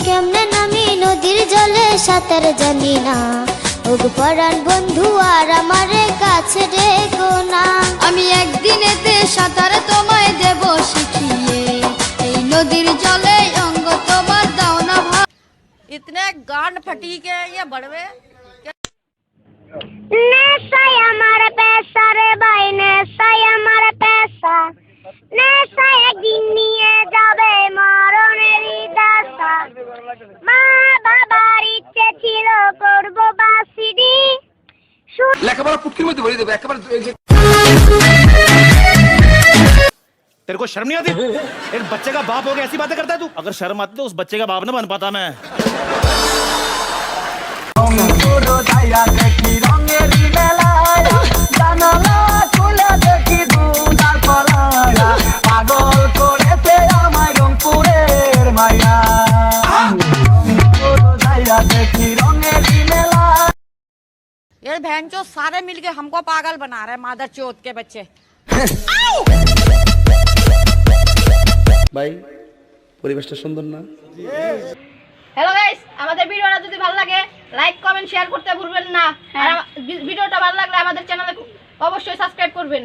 কেমনে নামি নদীর জলে সাঁতার জানি না, ওগ পরাণ বন্ধু আর আমারে কাছে ডেকো না। আমি একদিনেতে সাঁতার তোমায় দেব শিখিয়ে, এই নদীর জলে অঙ্গ তোমার দাও না ভাই। इतने गांड फटी के ये बड़वे নেশাই আমার পেশা রে ভাই, নেশাই আমার পেশা, নেশাই একদিন নিয়ে যাবে মরণেরই দশা। মা বাবার ইচ্ছে ছিল করবো বাসিডি, লেখাপড়া পুটকির মধ্যে ভরে দেবে একেবারে। तेरे को शर्म नहीं आती? एक बच्चे का बाप हो गया ऐसी बातें करता है तू? अगर शर्म आती तो उस बच्चे का बाप ना बन पाता मैं। ये भैंचो सारे मिलके हमको पागल बना रहे, मादर चोत के बच्चे। ভাই পরিবেশটা সুন্দর না? হ্যালো গাইস, আমাদের ভিডিওটা যদি ভালো লাগে লাইক কমেন্ট শেয়ার করতে ভুলবেন না। আর ভিডিওটা ভালো লাগলে আমাদের চ্যানেলে অবশ্যই সাবস্ক্রাইব করবেন।